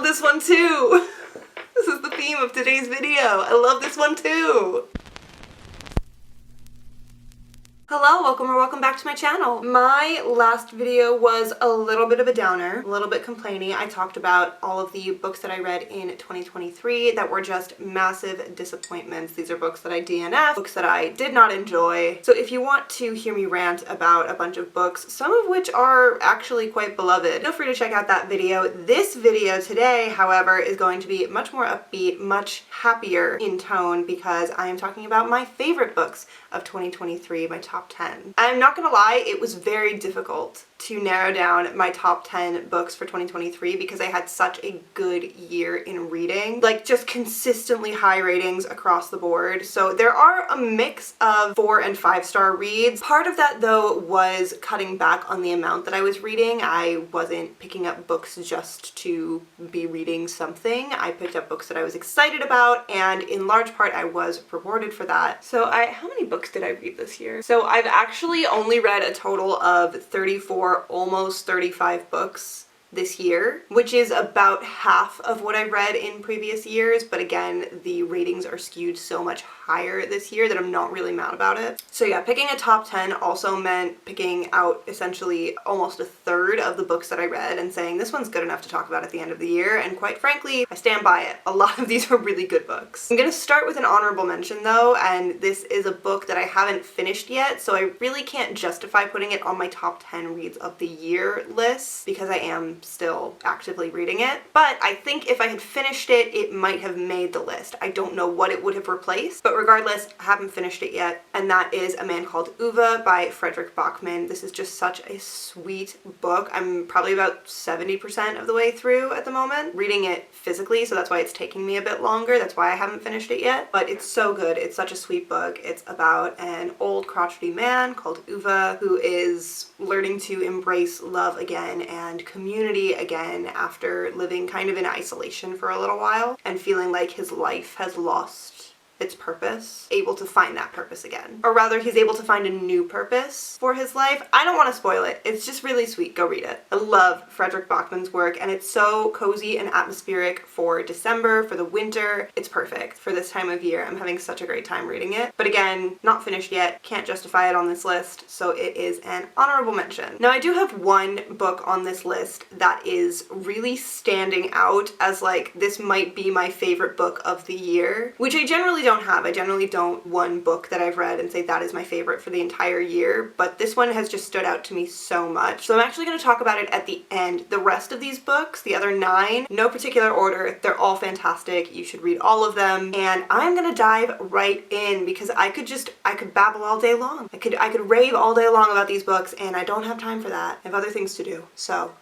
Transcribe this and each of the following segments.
this one too. This is the theme of today's video. I love this one too. Hello, welcome back to my channel. My last video was a little bit of a downer, a little bit complaining. I talked about all of the books that I read in 2023 that were just massive disappointments. These are books that I DNF'd, books that I did not enjoy. So if you want to hear me rant about a bunch of books, some of which are actually quite beloved, feel free to check out that video. This video today, however, is going to be much more upbeat, much happier in tone because I am talking about my favorite books of 2023, my top 10. I'm not gonna lie, it was very difficult to narrow down my top 10 books for 2023 because I had such a good year in reading. Like, just consistently high ratings across the board. So there are a mix of 4 and 5-star reads. Part of that, though, was cutting back on the amount that I was reading. I wasn't picking up books just to be reading something. I picked up books that I was excited about, and in large part I was rewarded for that. So how many books did I read this year? So I've actually only read a total of 34, almost 35 books this year, which is about half of what I read in previous years, but again, the ratings are skewed so much higher this year that I'm not really mad about it. So yeah, picking a top 10 also meant picking out essentially almost a third of the books that I read and saying this one's good enough to talk about at the end of the year, and quite frankly, I stand by it. A lot of these are really good books. I'm gonna start with an honorable mention though, and this is a book that I haven't finished yet, so I really can't justify putting it on my top 10 reads of the year list because I am still actively reading it. But I think if I had finished it, it might have made the list. I don't know what it would have replaced, but regardless, I haven't finished it yet, and that is A Man Called Ove by Fredrik Backman. This is just such a sweet book. I'm probably about 70% of the way through at the moment, reading it physically, so that's why it's taking me a bit longer. That's why I haven't finished it yet, but it's so good. It's such a sweet book. It's about an old crotchety man called Ove who is learning to embrace love again and community again after living kind of in isolation for a little while and feeling like his life has lost its purpose, able to find that purpose again. Or rather, he's able to find a new purpose for his life. I don't want to spoil it. It's just really sweet. Go read it. I love Fredrik Backman's work, and it's so cozy and atmospheric for December, for the winter. It's perfect for this time of year. I'm having such a great time reading it. But again, not finished yet. Can't justify it on this list, so it is an honorable mention. Now, I do have one book on this list that is really standing out as like, this might be my favorite book of the year, which I generally don't have. I generally don't one book that I've read and say that is my favorite for the entire year, but this one has just stood out to me so much. So I'm actually going to talk about it at the end. The rest of these books, the other 9, no particular order, they're all fantastic. You should read all of them, and I'm going to dive right in because I could babble all day long. I could rave all day long about these books, and I don't have time for that. I have other things to do. So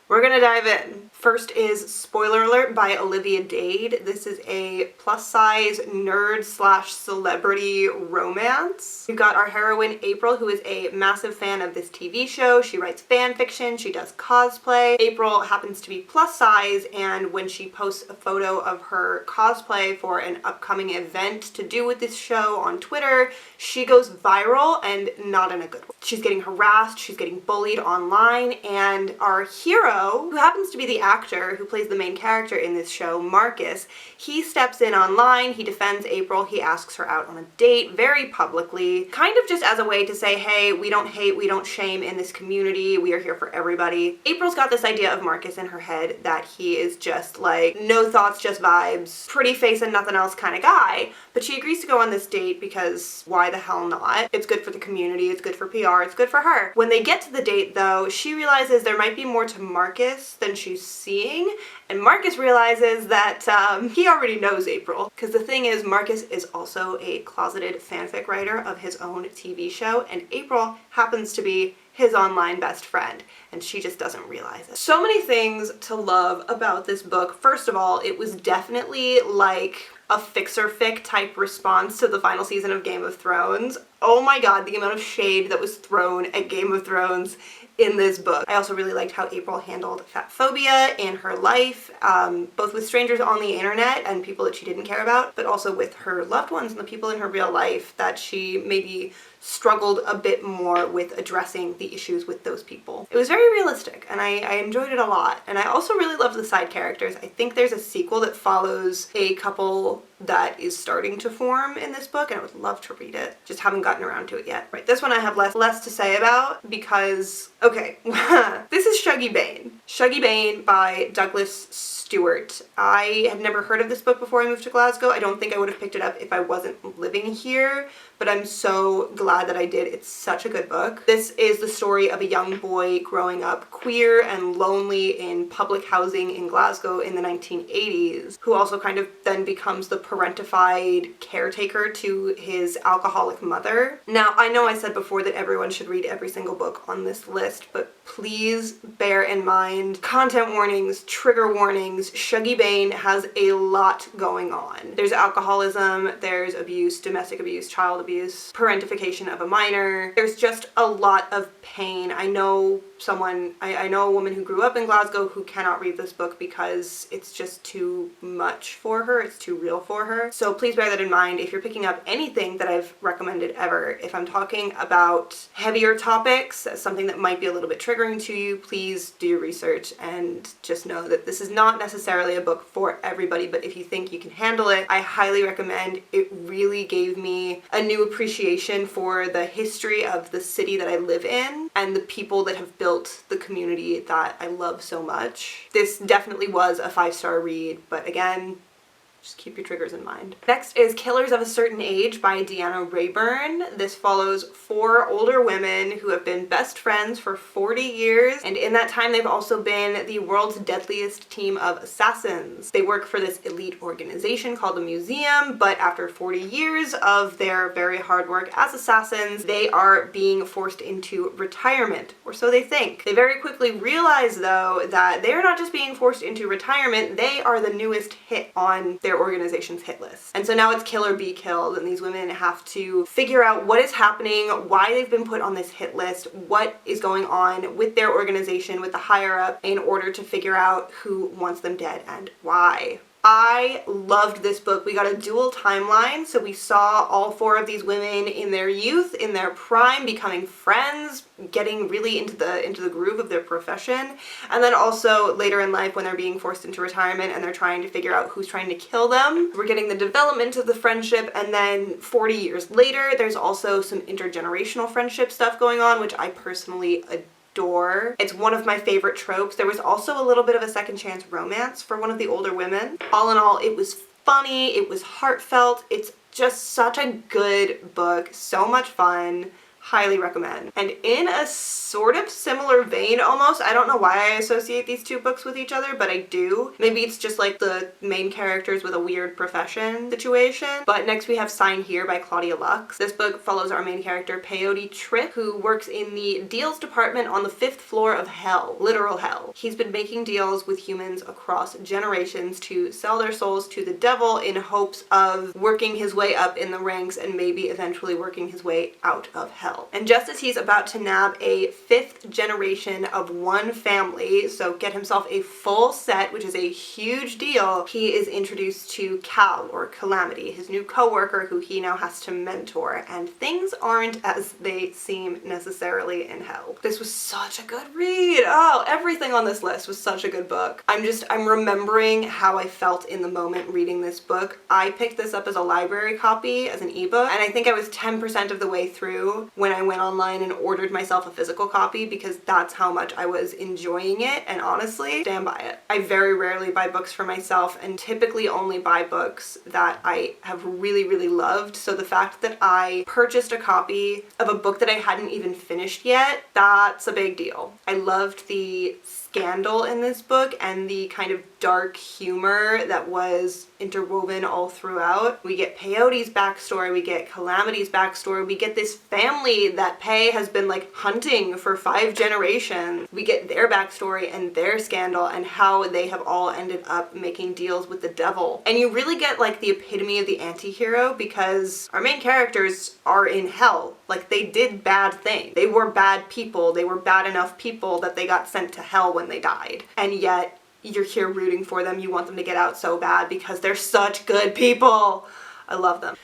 we're gonna dive in. First is Spoiler Alert by Olivia Dade. This is a plus-size nerd/celebrity romance. We've got our heroine April, who is a massive fan of this TV show. She writes fan fiction, she does cosplay. April happens to be plus-size, and when she posts a photo of her cosplay for an upcoming event to do with this show on Twitter, she goes viral, and not in a good way. She's getting harassed, she's getting bullied online, and our hero, who happens to be the actor who plays the main character in this show, Marcus, he steps in online, he defends April, he asks her out on a date very publicly, kind of just as a way to say, hey, we don't hate, we don't shame in this community, we are here for everybody. April's got this idea of Marcus in her head that he is just like, no thoughts, just vibes, pretty face and nothing else kind of guy, but she agrees to go on this date because why the hell not? It's good for the community, it's good for PR, it's good for her. When they get to the date though, she realizes there might be more to Marcus than she's seeing, and Marcus realizes that he already knows April, because the thing is, Marcus is also a closeted fanfic writer of his own TV show, and April happens to be his online best friend, and she just doesn't realize it. So many things to love about this book. First of all, it was definitely like a fixer-fic type response to the final season of Game of Thrones. Oh my god, the amount of shade that was thrown at Game of Thrones in this book. I also really liked how April handled fat phobia in her life, both with strangers on the internet and people that she didn't care about, but also with her loved ones and the people in her real life that she maybe struggled a bit more with addressing the issues with those people. It was very realistic, and I enjoyed it a lot. And I also really loved the side characters. I think there's a sequel that follows a couple that is starting to form in this book, and I would love to read it. Just haven't gotten around to it yet. Right, this one I have less to say about because, okay, this is Shuggie Bain. Shuggie Bain by Douglas Stuart. I had never heard of this book before I moved to Glasgow. I don't think I would have picked it up if I wasn't living here, but I'm so glad that I did. It's such a good book. This is the story of a young boy growing up queer and lonely in public housing in Glasgow in the 1980s, who also kind of then becomes the parentified caretaker to his alcoholic mother. Now, I know I said before that everyone should read every single book on this list, but please bear in mind content warnings, trigger warnings. Shuggie Bain has a lot going on. There's alcoholism, there's abuse, domestic abuse, child abuse, parentification of a minor. There's just a lot of pain. I know a woman who grew up in Glasgow who cannot read this book because it's just too much for her. It's too real for her. So please bear that in mind if you're picking up anything that I've recommended ever. If I'm talking about heavier topics, something that might be a little bit triggering to you, please do your research and just know that this is not necessarily a book for everybody, but if you think you can handle it, I highly recommend. It really gave me a new appreciation for the history of the city that I live in and the people that have built the community that I love so much. This definitely was a 5-star read, but again, just keep your triggers in mind. Next is Killers of a Certain Age by Deanna Raybourn. This follows 4 older women who have been best friends for 40 years, and in that time they've also been the world's deadliest team of assassins. They work for this elite organization called the Museum, but after 40 years of their very hard work as assassins, they are being forced into retirement, or so they think. They very quickly realize, though, that they're not just being forced into retirement, they are the newest hit on their organization's hit list. And so now it's kill or be killed, and these women have to figure out what is happening, why they've been put on this hit list, what is going on with their organization, with the higher up, in order to figure out who wants them dead and why. I loved this book. We got a dual timeline, so we saw all 4 of these women in their youth, in their prime, becoming friends, getting really into the groove of their profession, and then also later in life when they're being forced into retirement and they're trying to figure out who's trying to kill them. We're getting the development of the friendship, and then 40 years later there's also some intergenerational friendship stuff going on, which I personally adore. It's one of my favorite tropes. There was also a little bit of a second chance romance for one of the older women. All in all, it was funny, it was heartfelt, it's just such a good book, so much fun. Highly recommend. And in a sort of similar vein almost, I don't know why I associate these 2 books with each other, but I do. Maybe it's just like the main characters with a weird profession situation. But next we have Sign Here by Claudia Lux. This book follows our main character, Peyote Tripp, who works in the deals department on the 5th floor of hell, literal hell. He's been making deals with humans across generations to sell their souls to the devil in hopes of working his way up in the ranks and maybe eventually working his way out of hell. And just as he's about to nab a 5th generation of one family, so get himself a full set, which is a huge deal, he is introduced to Cal, or Calamity, his new co-worker who he now has to mentor, and things aren't as they seem necessarily in hell. This was such a good read. Oh, everything on this list was such a good book. I'm remembering how I felt in the moment reading this book. I picked this up as a library copy, as an ebook, and I think I was 10% of the way through when I went online and ordered myself a physical copy because that's how much I was enjoying it, and honestly, stand by it. I very rarely buy books for myself and typically only buy books that I have really, really loved, so the fact that I purchased a copy of a book that I hadn't even finished yet, that's a big deal. I loved the scandal in this book and the kind of dark humor that was interwoven all throughout. We get Peyote's backstory, we get Calamity's backstory, we get this family that Pei has been like hunting for 5 generations. We get their backstory and their scandal and how they have all ended up making deals with the devil. And you really get like the epitome of the anti-hero because our main characters are in hell. Like, they did bad things. They were bad people. They were bad enough people that they got sent to hell when they died. And yet you're here rooting for them. You want them to get out so bad because they're such good people. I love them.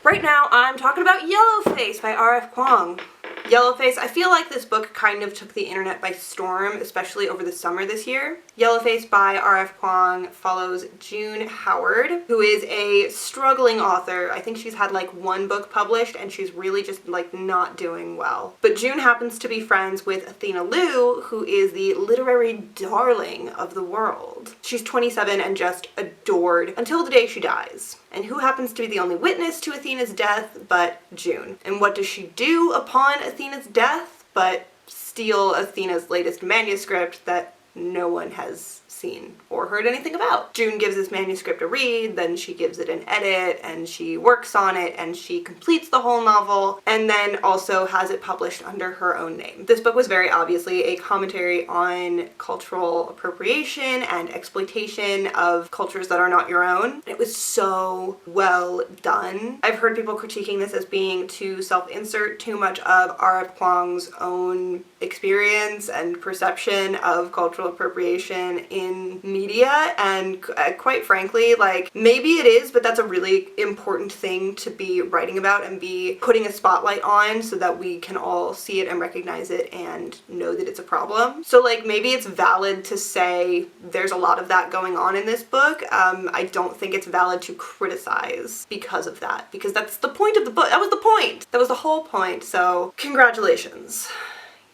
Right now, I'm talking about Yellowface by R.F. Kwang. Yellowface, I feel like this book kind of took the internet by storm, especially over the summer this year. Yellowface by R.F. Kwang follows June Howard, who is a struggling author. I think she's had like one book published and she's really just like not doing well. But June happens to be friends with Athena Liu, who is the literary darling of the world. She's 27 and just adored until the day she dies. And who happens to be the only witness to Athena's death but June? And what does she do upon Athena's death but steal Athena's latest manuscript that no one has seen or heard anything about? June gives this manuscript a read, then she gives it an edit, and she works on it, and she completes the whole novel, and then also has it published under her own name. This book was very obviously a commentary on cultural appropriation and exploitation of cultures that are not your own. It was so well done. I've heard people critiquing this as being too self-insert, too much of R.F. Kwang's own experience and perception of cultural appropriation in media, and quite frankly, like, maybe it is, but that's a really important thing to be writing about and be putting a spotlight on so that we can all see it and recognize it and know that it's a problem. So like, maybe it's valid to say there's a lot of that going on in this book. I don't think it's valid to criticize because of that, because that's the point of the book. That was the point. That was the whole point. So congratulations.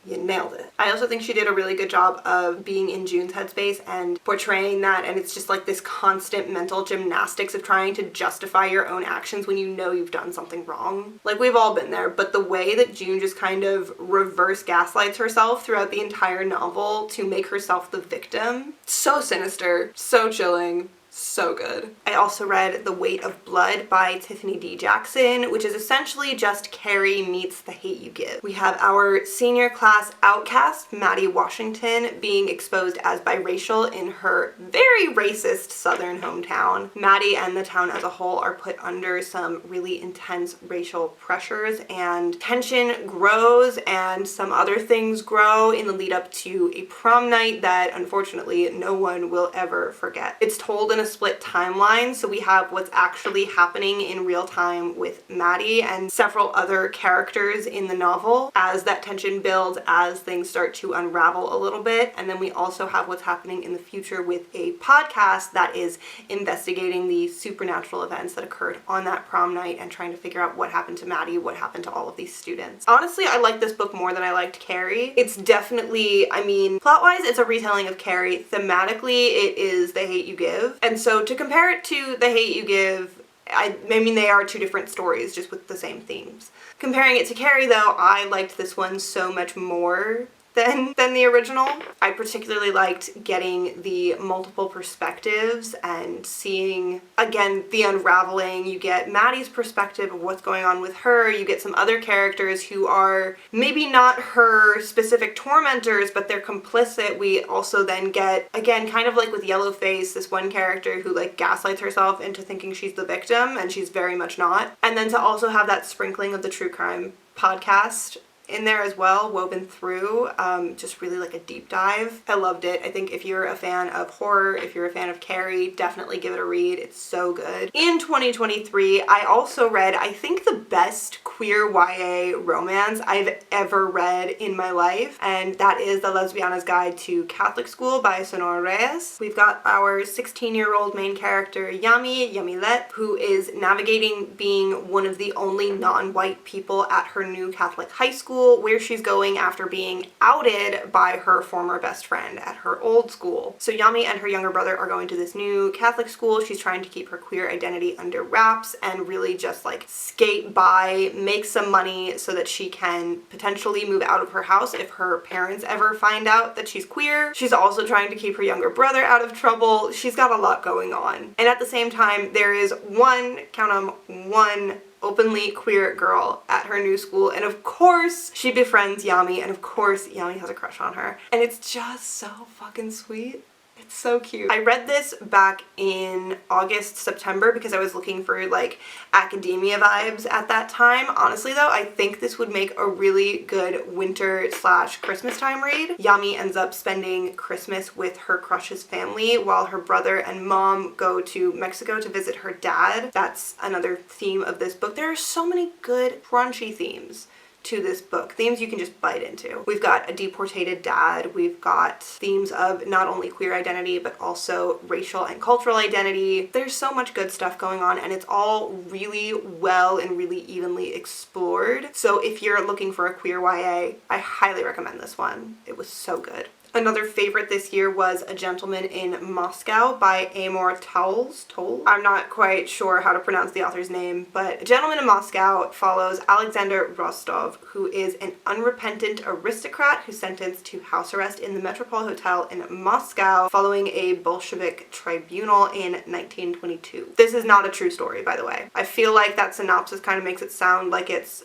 You nailed it. I also think she did a really good job of being in June's headspace and portraying that, and it's just like this constant mental gymnastics of trying to justify your own actions when you know you've done something wrong. Like, we've all been there, but the way that June just kind of reverse gaslights herself throughout the entire novel to make herself the victim, so sinister, so chilling. So good. I also read The Weight of Blood by Tiffany D. Jackson, which is essentially just Carrie meets The Hate U Give. We have our senior class outcast, Maddie Washington, being exposed as biracial in her very racist southern hometown. Maddie and the town as a whole are put under some really intense racial pressures, and tension grows and some other things grow in the lead up to a prom night that unfortunately no one will ever forget. It's told in a split timeline, so we have what's actually happening in real time with Maddie and several other characters in the novel as that tension builds, as things start to unravel a little bit, and then we also have what's happening in the future with a podcast that is investigating the supernatural events that occurred on that prom night and trying to figure out what happened to Maddie, what happened to all of these students. Honestly, I like this book more than I liked Carrie. It's definitely, I mean, plot-wise, it's a retelling of Carrie. Thematically, it is The Hate U Give. And so to compare it to The Hate U Give, I mean, they are two different stories, just with the same themes. Comparing it to Carrie, though, I liked this one so much more than the original. I particularly liked getting the multiple perspectives and seeing, again, the unraveling. You get Maddie's perspective of what's going on with her. You get some other characters who are maybe not her specific tormentors, but they're complicit. We also then get, again, kind of like with Yellowface, this one character who like gaslights herself into thinking she's the victim, and she's very much not. And then to also have that sprinkling of the true crime podcast in there as well, woven through, just really like a deep dive. I loved it. I think if you're a fan of horror, if you're a fan of Carrie, definitely give it a read. It's so good. In 2023, I also read, I think, the best queer YA romance I've ever read in my life, and that is The Lesbiana's Guide to Catholic School by Sonora Reyes. We've got our 16-year-old main character, Yamilet, who is navigating being one of the only non-white people at her new Catholic high school, where she's going after being outed by her former best friend at her old school. So Yami and her younger brother are going to this new Catholic school. She's trying to keep her queer identity under wraps and really just like skate by, make some money so that she can potentially move out of her house if her parents ever find out that she's queer. She's also trying to keep her younger brother out of trouble. She's got a lot going on. And at the same time, there is one, count 'em, one openly queer girl at her new school, and of course she befriends Yami, and of course Yami has a crush on her, and it's just so fucking sweet. It's so cute. I read this back in August, September because I was looking for like academia vibes at that time. Honestly though, I think this would make a really good winter / Christmas time read. Yami ends up spending Christmas with her crush's family while her brother and mom go to Mexico to visit her dad. That's another theme of this book. There are so many good crunchy themes to this book. Themes you can just bite into. We've got a deportated dad. We've got themes of not only queer identity, but also racial and cultural identity. There's so much good stuff going on, and it's all really well and really evenly explored. So if you're looking for a queer YA, I highly recommend this one. It was so good. Another favorite this year was A Gentleman in Moscow by Amor Towles. I'm not quite sure how to pronounce the author's name, but A Gentleman in Moscow follows Alexander Rostov, who is an unrepentant aristocrat who's sentenced to house arrest in the Metropole Hotel in Moscow following a Bolshevik tribunal in 1922. This is not a true story, by the way. I feel like that synopsis kind of makes it sound like it's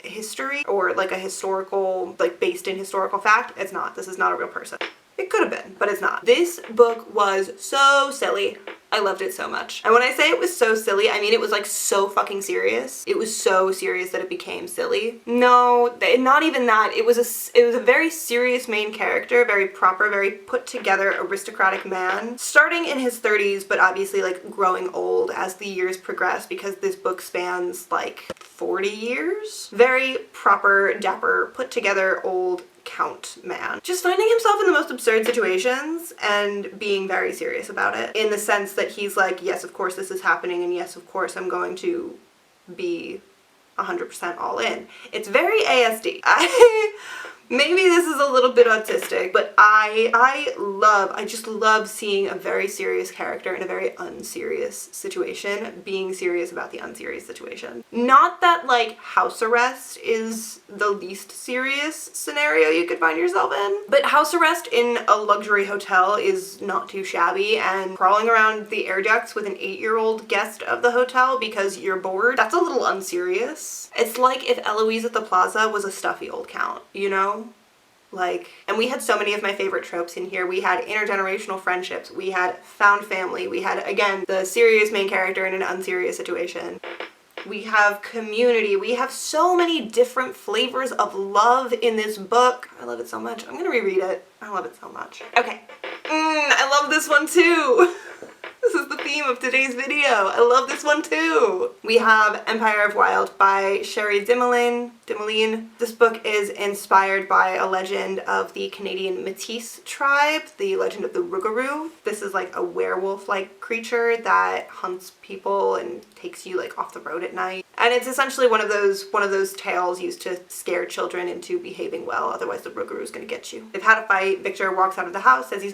history or like a historical, like based in historical fact. It's not. This is not a real person. It could have been, but it's not. This book was so silly. I loved it so much. And when I say it was so silly, I mean it was like so fucking serious. It was so serious that it became silly. No, not even that. It was a very serious main character, very proper, very put together aristocratic man, starting in his 30s, but obviously like growing old as the years progress because this book spans like 40 years. Very proper, dapper, put together old count man. Just finding himself in the most absurd situations and being very serious about it, in the sense that he's like, yes, of course this is happening, and yes, of course I'm going to be 100% all in. It's very ASD. Maybe this is a little bit autistic, but I just love seeing a very serious character in a very unserious situation being serious about the unserious situation. Not that like house arrest is the least serious scenario you could find yourself in, but house arrest in a luxury hotel is not too shabby, and crawling around the air ducts with an 8-year-old guest of the hotel because you're bored, that's a little unserious. It's like if Eloise at the Plaza was a stuffy old count, you know? Like, and we had so many of my favorite tropes in here. We had intergenerational friendships, we had found family, we had, again, the serious main character in an unserious situation. We have community. We have so many different flavors of love in this book. I love it so much. I'm gonna reread it. I love it so much. Okay. I love this one too. This is the theme of today's video. I love this one too. We have Empire of Wild by Cherie Dimaline. This book is inspired by a legend of the Canadian Métis tribe, the legend of the Rougarou. This is like a werewolf-like creature that hunts people and takes you like off the road at night. And it's essentially one of those tales used to scare children into behaving well, otherwise the Rougarou is going to get you. They've had a fight, Victor walks out of the house, says he's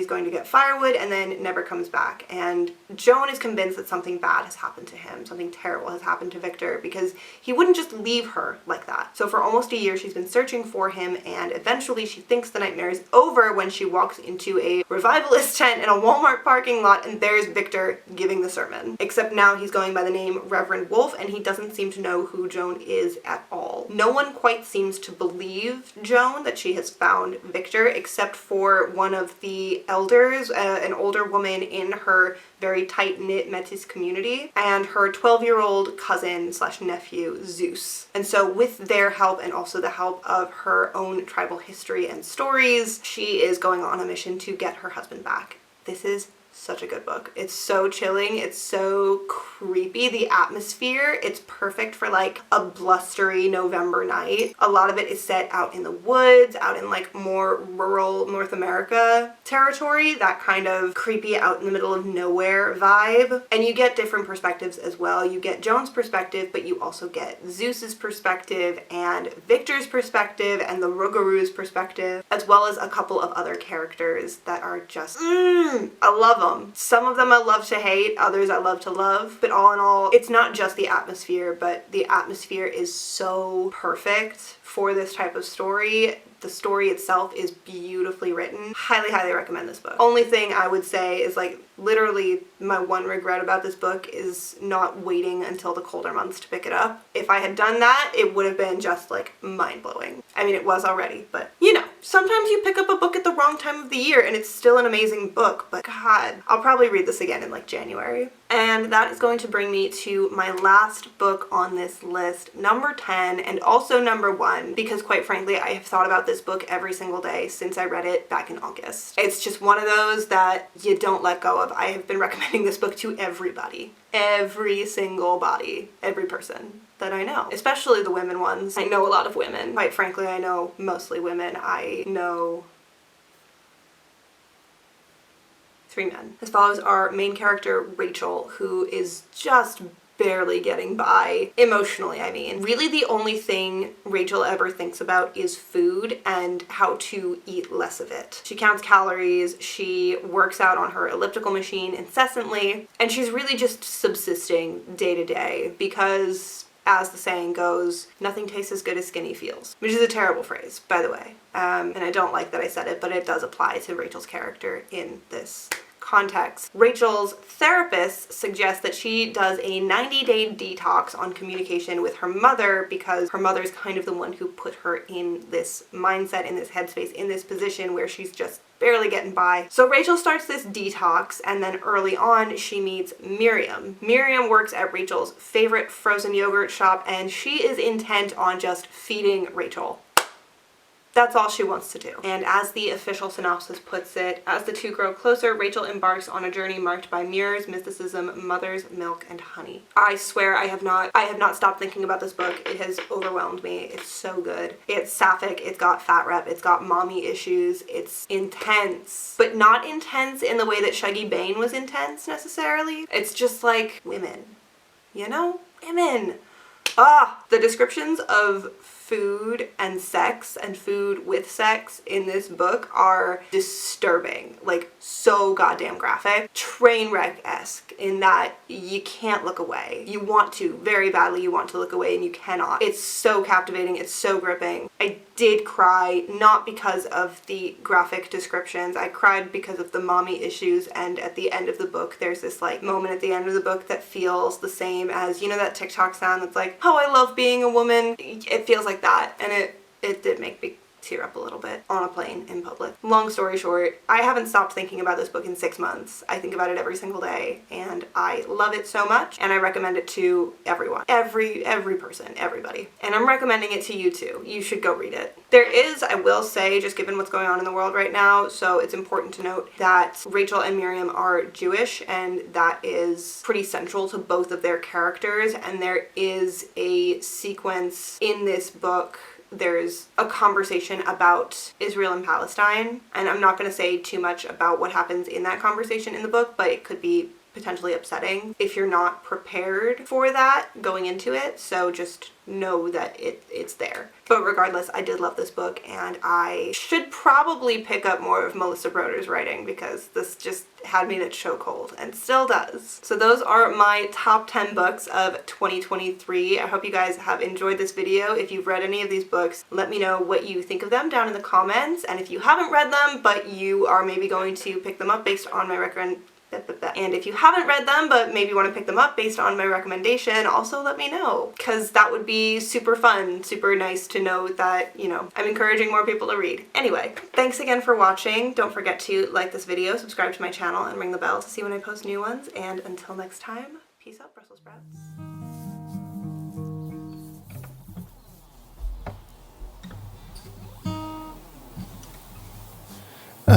going to get firewood and then never comes back. And Joan is convinced that something bad has happened to him, something terrible has happened to Victor, because he wouldn't just leave her like that. So for almost a year she's been searching for him, and eventually she thinks the nightmare is over when she walks into a revivalist tent in a Walmart parking lot, and there's Victor giving the sermon. Except now he's going by the name Reverend Wolf, and he doesn't seem to know who Joan is at all. No one quite seems to believe Joan that she has found Victor, except for one of the elders, an older woman in her very tight-knit Métis community, and her 12-year-old cousin / nephew, Zeus. And so with their help, and also the help of her own tribal history and stories, she is going on a mission to get her husband back. This is such a good book. It's so chilling, it's so creepy. The atmosphere, it's perfect for like a blustery November night. A lot of it is set out in the woods, out in like more rural North America territory, that kind of creepy out in the middle of nowhere vibe. And you get different perspectives as well. You get Joan's perspective, but you also get Zeus's perspective and Victor's perspective and the Rougarou's perspective, as well as a couple of other characters that are just, I love them. Some of them I love to hate, others I love to love, but all in all, it's not just the atmosphere, but the atmosphere is so perfect for this type of story. The story itself is beautifully written. Highly, highly recommend this book. Only thing I would say is like literally my one regret about this book is not waiting until the colder months to pick it up. If I had done that, it would have been just like mind-blowing. I mean, it was already, but you know, Sometimes you pick up a book at the wrong time of the year and it's still an amazing book, but God, I'll probably read this again in like January. And that is going to bring me to my last book on this list, number 10, and also number 1, because quite frankly, I have thought about this book every single day since I read it back in August. It's just one of those that you don't let go of. I have been recommending this book to everybody. Every single body. Every person that I know. Especially the women ones. I know a lot of women. Quite frankly, I know mostly women. I know 3 men. This follows our main character, Rachel, who is just barely getting by, emotionally I mean. Really the only thing Rachel ever thinks about is food and how to eat less of it. She counts calories, she works out on her elliptical machine incessantly, and she's really just subsisting day to day because, as the saying goes, nothing tastes as good as skinny feels. Which is a terrible phrase, by the way. And I don't like that I said it, but it does apply to Rachel's character in this context. Rachel's therapist suggests that she does a 90-day detox on communication with her mother because her mother's kind of the one who put her in this mindset, in this headspace, in this position where she's just barely getting by. So Rachel starts this detox, and then early on she meets Miriam. Miriam works at Rachel's favorite frozen yogurt shop, and she is intent on just feeding Rachel. That's all she wants to do. And as the official synopsis puts it, as the two grow closer, Rachel embarks on a journey marked by mirrors, mysticism, mother's milk, and honey. I swear I have not stopped thinking about this book. It has overwhelmed me. It's so good. It's sapphic, it's got fat rep, it's got mommy issues, it's intense, but not intense in the way that Shuggie Bain was intense necessarily. It's just like women, you know? Women. The descriptions of food and sex and food with sex in this book are disturbing, like so goddamn graphic, train wreck-esque in that you can't look away. You want to, very badly you want to look away and you cannot. It's so captivating, it's so gripping. I did cry, not because of the graphic descriptions, I cried because of the mommy issues, and at the end of the book there's this like moment at the end of the book that feels the same as, you know, that TikTok sound that's like, oh, I love being a woman. It feels like that, and it did make me tear up a little bit on a plane in public. Long story short, I haven't stopped thinking about this book in 6 months. I think about it every single day, and I love it so much, and I recommend it to everyone. Every person, everybody. And I'm recommending it to you too. You should go read it. There is, I will say, just given what's going on in the world right now, so it's important to note that Rachel and Miriam are Jewish, and that is pretty central to both of their characters, and there is a sequence in this book. There's a conversation about Israel and Palestine, and I'm not going to say too much about what happens in that conversation in the book, but it could be potentially upsetting if you're not prepared for that going into it, so just know that it's there. But regardless, I did love this book, and I should probably pick up more of Melissa Broder's writing because this just had me in a chokehold and still does. So those are my top 10 books of 2023. I hope you guys have enjoyed this video. If you've read any of these books, let me know what you think of them down in the comments, and if you haven't read them but you are maybe going to pick them up based on my and if you haven't read them but maybe want to pick them up based on my recommendation, also let me know, because that would be super fun, super nice to know that, you know, I'm encouraging more people to read. Anyway, thanks again for watching. Don't forget to like this video, subscribe to my channel, and ring the bell to see when I post new ones, and until next time, peace out, Brussels sprouts.